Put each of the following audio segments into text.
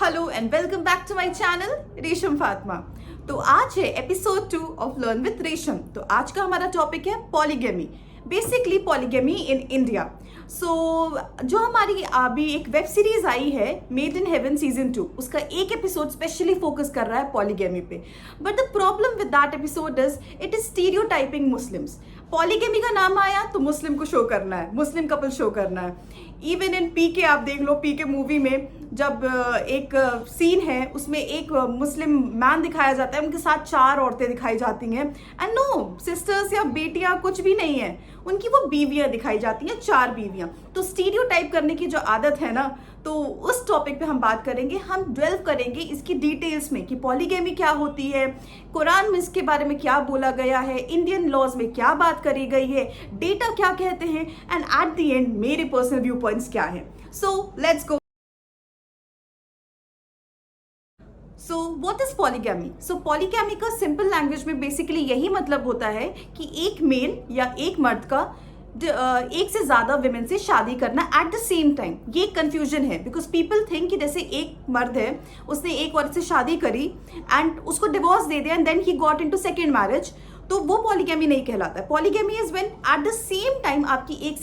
Hello and welcome back to my channel Resham Fatima. तो आज है एपिसोड 2 ऑफ लर्न विद रेशम। तो आज का हमारा टॉपिक है polygamy, basically polygamy in India. जो हमारी अभी एक वेब सीरीज आई है मेड इन हेवन सीजन 2, उसका एक एपिसोड स्पेशली फोकस कर रहा है पॉलीगैमी पे। But the problem with that episode is it is stereotyping Muslims. Polygamy का नाम आया तो मुस्लिम को शो करना है, मुस्लिम कपल शो करना है। इवन इन पीके आप देख लो, पीके मूवी में जब एक सीन है उसमें एक मुस्लिम मैन दिखाया जाता है, उनके साथ 4 औरतें दिखाई जाती हैं एंड नो सिस्टर्स या बेटियां कुछ भी नहीं है, उनकी वो बीवियां दिखाई जाती हैं, 4 बीवियां। तो स्टीरियोटाइप करने की जो आदत है ना, तो उस टॉपिक पे हम बात करेंगे। हम डिवेल्व करेंगे इसकी डिटेल्स में कि पॉलीगैमी क्या होती है, कुरान में इसके बारे में क्या बोला गया है, इंडियन लॉज में क्या बात करी गई है, डेटा क्या कहते हैं एंड एट द एंड मेरे पर्सनल व्यू पॉइंट्स क्या है। So let's go. So what is polygamy? So polygamy का सिंपल लैंग्वेज में बेसिकली यही मतलब होता है कि एक मेल या एक मर्द का एक से ज्यादा विमेन से शादी करना एट द सेम टाइम। ये कंफ्यूजन है बिकॉज पीपल थिंक कि जैसे एक मर्द है, उसने एक औरत से शादी करी एंड उसको डिवोर्स दे दिया and then he got into second marriage, तो वो पॉलीगैमी नहीं कहलाता है। Polygamy is when at the same time आपकी एक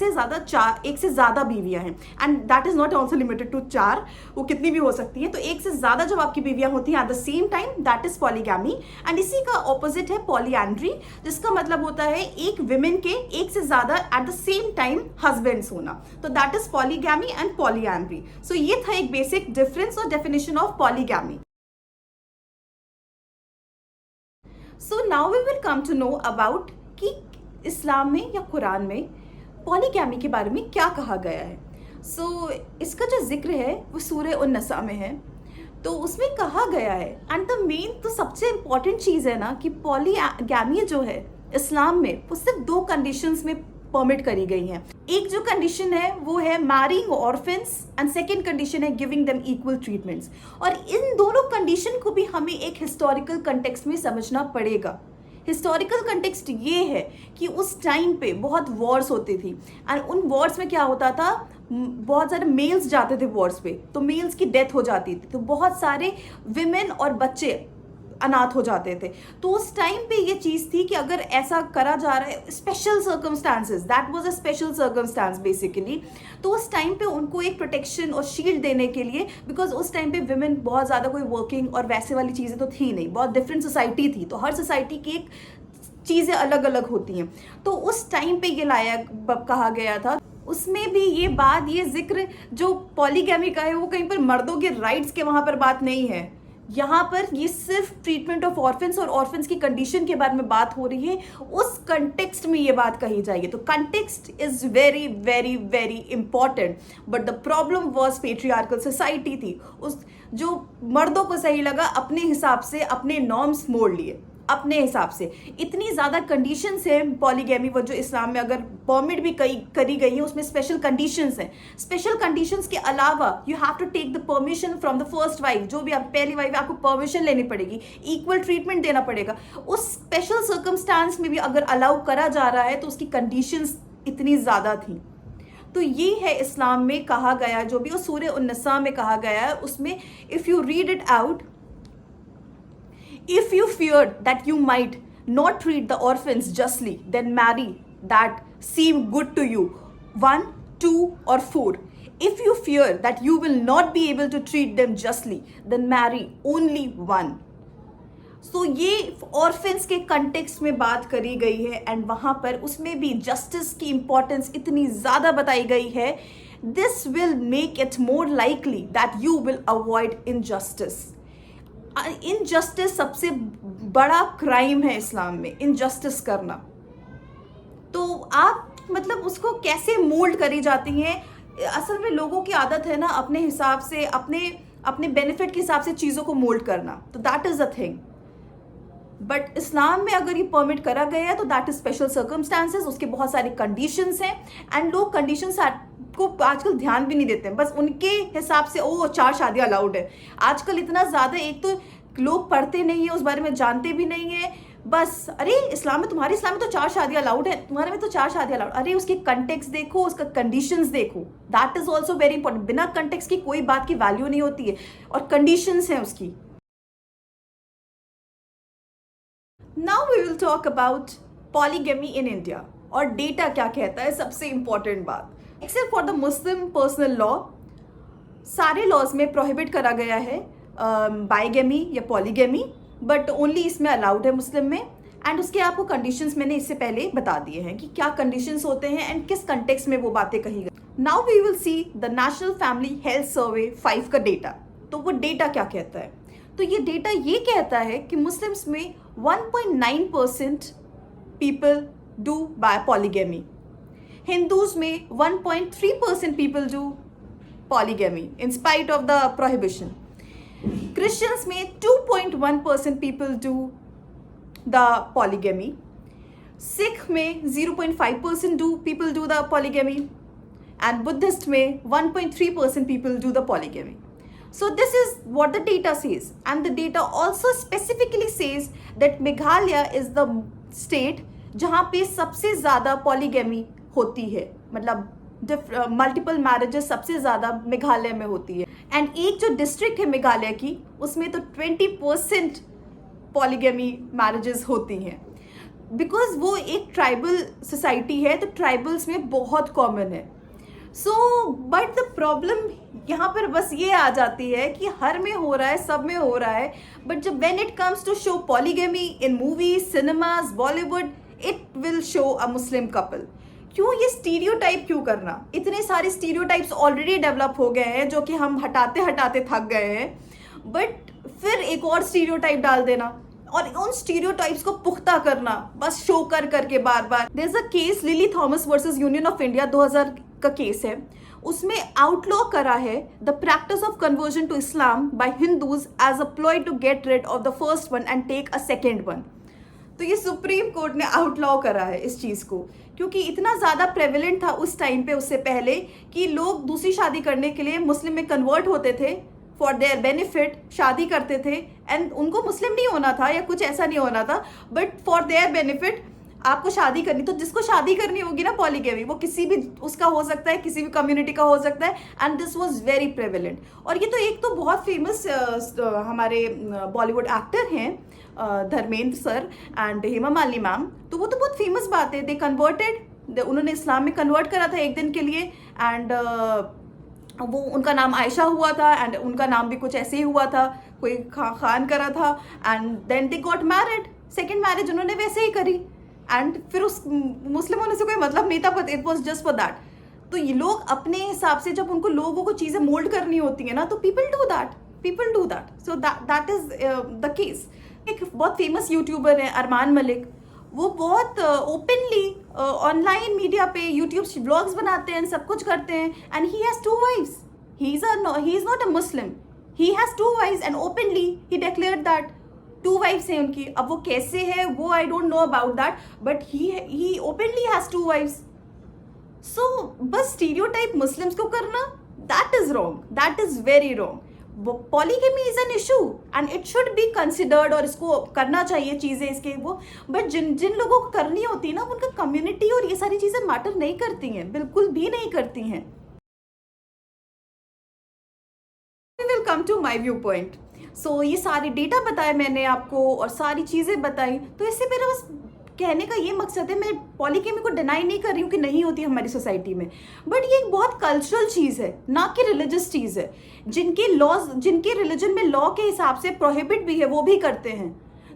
से ज्यादा बीवियां हैं and that is not also limited to 4, वो कितनी भी हो सकती हैं। तो एक से ज्यादा जब आपकी बीवियां होती हैं eight the same time, that is polygamy. And इसी का ऑपोजिट है पॉलीएंड्री, जिसका मतलब होता है एक विमेन के एक से ज्यादा at the same time husbands होना। तो that is polygamy and polyandry. So ये था एक बेसिक डिफरेंस और definition of polygamy. So now we will come to know about कि इस्लाम में या कुरान में पॉलीगैमी के बारे में क्या कहा गया है। इसका जो जिक्र है वो सूरह उन-नसा में है। तो उसमें कहा गया है एंड द मेन तो सबसे इंपॉर्टेंट चीज़ है ना कि पॉलीगैमी जो है इस्लाम में वो सिर्फ 2 कंडीशंस में परमिट करी गई हैं। एक जो कंडीशन है वो है marrying orphans and second condition है गिविंग देम इक्वल ट्रीटमेंट्स। और इन दोनों कंडीशन को भी हमें एक हिस्टोरिकल कंटेक्स्ट में समझना पड़ेगा। हिस्टोरिकल कंटेक्स्ट ये है कि उस टाइम पे बहुत वॉर्स होती थी एंड उन वॉर्स में क्या होता था, बहुत सारे मेल्स जाते थे वॉर्स पे, तो मेल्स की डेथ हो जाती थी, तो बहुत सारे विमेन और बच्चे अनाथ हो जाते थे। तो उस टाइम पे ये चीज़ थी कि अगर ऐसा करा जा रहा है, special circumstances, that was a special circumstance basically, तो उस टाइम पे उनको एक प्रोटेक्शन और शील्ड देने के लिए, बिकॉज उस टाइम पे विमेन बहुत ज़्यादा कोई वर्किंग और वैसे वाली चीज़ें तो थी नहीं, बहुत डिफरेंट सोसाइटी थी, तो हर सोसाइटी की एक चीज़ें अलग अलग होती हैं। तो उस टाइम पे ये कहा गया था। उसमें भी ये बात, ये जिक्र जो पॉलीगैमी का है वो कहीं पर मर्दों के राइट्स के वहाँ पर बात नहीं है। यहाँ पर ये सिर्फ ट्रीटमेंट ऑफ ऑर्फन्स और ऑर्फन्स की कंडीशन के बारे में बात हो रही है, उस कंटेक्स्ट में ये बात कही जाएगी। तो context is very very very important. But the problem was patriarchal society थी, उस जो मर्दों को सही लगा अपने हिसाब से अपने नॉर्म्स मोड़ लिए अपने हिसाब से। इतनी ज़्यादा कंडीशंस है पॉलीगैमी वो जो इस्लाम में अगर परमिट भी करी गई है, उसमें स्पेशल कंडीशंस हैं। स्पेशल कंडीशंस के अलावा you have to take the permission from the first wife, जो भी आप पहली वाइफ, आपको परमिशन लेनी पड़ेगी, इक्वल ट्रीटमेंट देना पड़ेगा। उस स्पेशल सर्कमस्टांस में भी अगर अलाउ करा जा रहा है तो उसकी कंडीशंस इतनी ज़्यादा थी। तो ये है इस्लाम में कहा गया, जो भी वो सूरह उन-नसा में कहा गया है, उसमें if you read it out, if you feared that you might not treat the orphans justly, then marry that seem good to you, 1, 2 or 4. If you fear that you will not be able to treat them justly, then marry only 1. So ये orphans के context में बात करी गई है and वहाँ पर उसमें भी जस्टिस की इंपॉर्टेंस इतनी ज़्यादा बताई गई है। This will make it more likely that you will avoid injustice. Injustice सबसे बड़ा क्राइम है इस्लाम में, इनजस्टिस करना। तो आप मतलब उसको कैसे मोल्ड करी जाती हैं, असल में लोगों की आदत है ना अपने हिसाब से, अपने बेनिफिट के हिसाब से चीज़ों को मोल्ड करना, तो that is a thing. But इस्लाम में अगर ये परमिट करा गया है तो दैट इज स्पेशल सर्कमस्टांसेस, उसके बहुत सारे कंडीशंस हैं एंड लोग कंडीशंस को आजकल ध्यान भी नहीं देते हैं, बस उनके हिसाब से 4 शादियां अलाउड है। आजकल इतना ज़्यादा, एक तो लोग पढ़ते नहीं है, उस बारे में जानते भी नहीं है, बस अरे तुम्हारे इस्लाम में तो 4 शादियां अलाउड है, तुम्हारे में तो 4 शादियां अलाउड। अरे उसके कंटेक्स्ट देखो, उसका कंडीशंस देखो, that is also very important. बिना कंटेक्स्ट की कोई बात की वैल्यू नहीं होती है, और कंडीशंस हैं उसकी। Now we will talk about polygamy in India, और डेटा क्या कहता है, सबसे इंपॉर्टेंट बात। Except for the Muslim personal law, सारे लॉज में प्रोहिबिट करा गया है बाइगेमी या पॉलीगेमी, बट ओनली इसमें अलाउड है मुस्लिम में। एंड उसके आपको कंडीशंस मैंने इससे पहले बता दिए हैं कि क्या कंडीशंस होते हैं एंड किस कंटेक्स्ट में वो बातें कही गई। Now we will see the national family health survey 5 का डेटा। तो वो डेटा क्या कहता है? तो ये डेटा ये कहता है कि मुस्लिम्स में 1.9% people do by polygamy, Hindus में 1.3% people do polygamy in spite of the prohibition. Christians में 2.1% people do the polygamy. Sikh में 0.5% do people do the polygamy, and Buddhist में 1.3% people do the polygamy. So this is what the data says, and the data also specifically says that Meghalaya is the state जहाँ पे सबसे ज़्यादा polygamy होती है, मतलब multiple marriages सबसे ज़्यादा मेघालय में होती है। एंड एक जो डिस्ट्रिक्ट है मेघालय की, उसमें तो 20% पॉलीगैमी मैरिजेस होती हैं, बिकॉज वो एक ट्राइबल सोसाइटी है, तो ट्राइबल्स में बहुत कॉमन है। सो बट द प्रॉब्लम यहाँ पर बस ये आ जाती है कि हर में हो रहा है, सब में हो रहा है, बट जब when it comes to show polygamy in movies, cinemas, Bollywood, it will show a Muslim couple. क्यों ये स्टीरियोटाइप क्यों करना? इतने सारे स्टीरियोटाइप्स ऑलरेडी डेवलप हो गए हैं जो कि हम हटाते हटाते थक गए हैं, बट फिर एक और स्टीरियोटाइप डाल देना और उन स्टीरियोटाइप्स को पुख्ता करना, बस शो कर करके बार बार। There is a case Lily Thomas versus Union of India, 2000 का केस है। उसमें आउटलॉ करा है the practice of conversion to Islam by Hindus as a ploy to get rid of the first one and take a second one. तो ये supreme court ने outlaw करा है इस चीज़ को, क्योंकि इतना ज़्यादा प्रेवलेंट था उस टाइम पे, उससे पहले, कि लोग दूसरी शादी करने के लिए मुस्लिम में कन्वर्ट होते थे फॉर देयर बेनिफिट, शादी करते थे, एंड उनको मुस्लिम नहीं होना था या कुछ ऐसा नहीं होना था, बट फॉर देयर बेनिफिट आपको शादी करनी। तो जिसको शादी करनी होगी ना पॉलीगैमी, वो किसी भी उसका हो सकता है, किसी भी कम्युनिटी का हो सकता है, and this was very prevalent. और ये तो एक तो बहुत फेमस हमारे बॉलीवुड एक्टर हैं Dharmendra sir and Hema Malini ma'am, तो वो तो बहुत फेमस बात है। दे कन्वर्टेड, उन्होंने इस्लाम में कन्वर्ट करा था एक दिन के लिए, एंड वो उनका नाम आयशा हुआ था, एंड उनका नाम भी कुछ ऐसे ही हुआ था, कोई खान करा था, and then they got married. Second marriage उन्होंने वैसे ही करी, एंड फिर उस मुस्लिम होने से कोई मतलब नहीं था, but it was just for that. तो ये लोग अपने हिसाब से जब उनको लोगों को चीज़ें मोल्ड करनी होती है ना, तो people do that. So that is the case. एक बहुत फेमस यूट्यूबर है अरमान मलिक, वो बहुत ओपनली ऑनलाइन मीडिया पे यूट्यूब ब्लॉग्स बनाते हैं, सब कुछ करते हैं, and he has 2 wives. He is not a Muslim, he has 2 wives and openly he declared that 2 wives हैं उनकी। अब वो कैसे है वो I don't know about that, but he openly has 2 wives. सो बस स्टीरियोटाइप मुस्लिम्स को करना, that is wrong, that is very wrong. Polygamy is an issue and it should be considered, और इसको करना चाहिए चीज़ें इसके वो, बट जिन लोगों को करनी होती है ना, उनका कम्युनिटी और ये सारी चीज़ें मैटर नहीं करती हैं, बिल्कुल भी नहीं करती हैं। Will come to my view point. So ये सारे डेटा बताए मैंने आपको और सारी चीज़ें बताई, तो इससे मेरा बस कहने का ये मकसद है, मैं पॉलीगैमी को डिनाई नहीं कर रही हूँ कि नहीं होती हमारी सोसाइटी में, बट ये एक बहुत कल्चरल चीज़ है, ना कि रिलीजियस चीज़ है। जिनके लॉज, जिनके रिलीजन में लॉ के हिसाब से प्रोहिबिट भी है, वो भी करते हैं।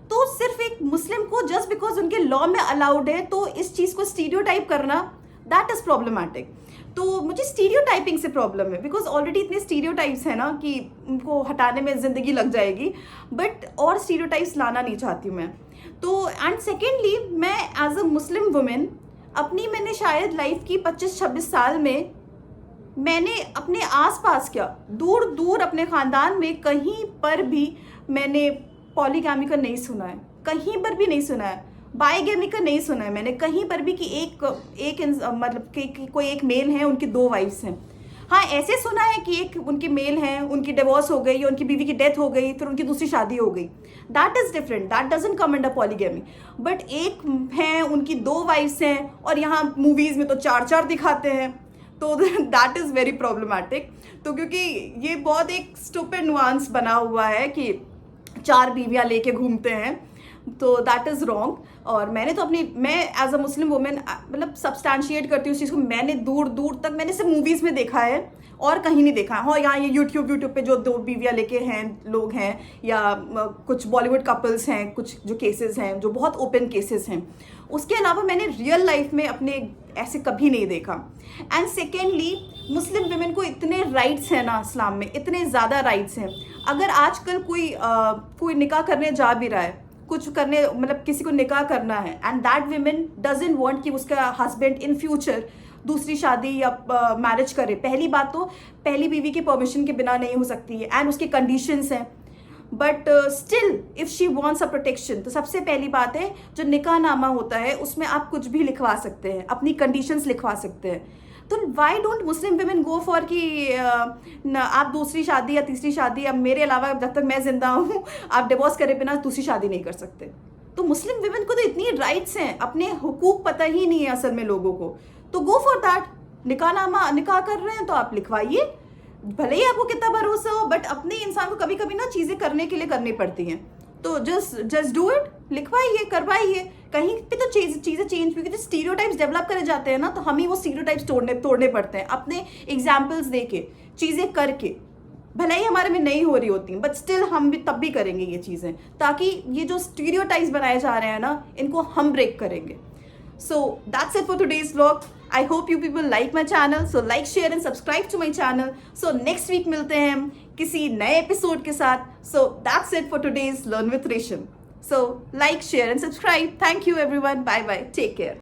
तो सिर्फ एक मुस्लिम को जस्ट बिकॉज उनके लॉ में अलाउड है, तो इस चीज़ को स्टीरियोटाइप करना, दैट इज़ प्रॉब्लमैटिक। तो मुझे स्टीरियोटाइपिंग से प्रॉब्लम है, बिकॉज ऑलरेडी इतने स्टीरियोटाइप्स हैं ना कि उनको हटाने में ज़िंदगी लग जाएगी, बट और स्टीरियोटाइप्स लाना नहीं चाहती हूँ मैं। तो एंड सेकेंडली, मैं एज अ मुस्लिम वुमेन मैंने शायद लाइफ की 25-26 साल में मैंने अपने आसपास क्या दूर दूर अपने ख़ानदान में कहीं पर भी मैंने पॉलीगैमी का नहीं सुना है, कहीं पर भी नहीं सुना है। बाइगैमी का नहीं सुना है मैंने कहीं पर भी कि एक मतलब कि कोई एक मेल है, उनकी 2 वाइफ्स हैं। हाँ, ऐसे सुना है कि एक उनके मेल हैं, उनकी डिवोर्स हो गई या उनकी बीवी की डेथ हो गई, फिर उनकी दूसरी शादी हो गई। That is different, that doesn't come under polygamy. But एक हैं, उनकी 2 वाइफ्स हैं और यहाँ मूवीज में तो 4-4 दिखाते हैं, तो दैट इज वेरी प्रॉब्लमैटिक। तो क्योंकि ये बहुत एक स्टूपिड नुआंस बना हुआ है कि 4 बीवियां लेके घूमते हैं, तो दैट इज़ रॉन्ग। और मैंने तो मैं एज अ मुस्लिम वुमेन मतलब सब्सटैंशिएट करती हूँ उस चीज़ को। मैंने दूर दूर तक मैंने सिर्फ मूवीज़ में देखा है और कहीं नहीं देखा है। हाँ, यहाँ ये यूट्यूब पे जो 2 बीवियाँ लेके हैं लोग हैं, या कुछ बॉलीवुड कपल्स हैं, कुछ जो केसेस हैं जो बहुत ओपन केसेस हैं, उसके अलावा मैंने रियल लाइफ में अपने ऐसे कभी नहीं देखा। एंड सेकेंडली, मुस्लिम वुमेन को इतने राइट्स हैं ना इस्लाम में, इतने ज़्यादा राइट्स हैं। अगर आजकल कोई निकाह करने जा भी रहा है, कुछ करने मतलब किसी को निकाह करना है, and that women doesn't want कि उसका हस्बैंड इन फ्यूचर दूसरी शादी या मैरिज करे। पहली बात तो पहली बीवी के परमिशन के बिना नहीं हो सकती है, एंड उसके कंडीशंस हैं। But still if she wants a protection, तो सबसे पहली बात है जो निकाहनामा होता है उसमें आप कुछ भी लिखवा सकते हैं, अपनी कंडीशंस लिखवा सकते हैं। तो why don't Muslim women go for कि आप दूसरी शादी या तीसरी शादी, अब मेरे अलावा जब तक मैं जिंदा हूँ आप डिवोर्स करे बिना दूसरी शादी नहीं कर सकते। तो मुस्लिम वुमेन को तो इतनी राइट्स हैं, अपने हुकूक पता ही नहीं है असल में लोगों को, तो गो फॉर दैट। निकाह कर रहे हैं तो आप लिखवाइए, भले ही आपको कितना भरोसा हो, बट अपने इंसान को कभी कभी ना चीजें करने के लिए करनी पड़ती हैं। तो जस्ट डू इट, लिखवाइए, करवाइए। कहीं पे तो चीजें चेंज, क्योंकि जो स्टीरियोटाइप्स डेवलप करे जाते हैं ना, तो हमें वो स्टीरियोटाइप्स तोड़ने पड़ते हैं अपने एग्जाम्पल्स देके, चीजें करके। भले ही हमारे में नहीं हो रही होती, बट स्टिल हम भी तब भी करेंगे ये चीजें, ताकि ये जो स्टीरियोटाइप्स बनाए जा रहे हैं ना, इनको हम ब्रेक करेंगे। So that's it for today's vlog. I hope you people like my channel. So like, share and subscribe to my channel. So next week मिलते हैं हम किसी नए एपिसोड के साथ. So that's it for today's Learn with Resham. So like, share and subscribe. Thank you everyone. Bye bye. Take care.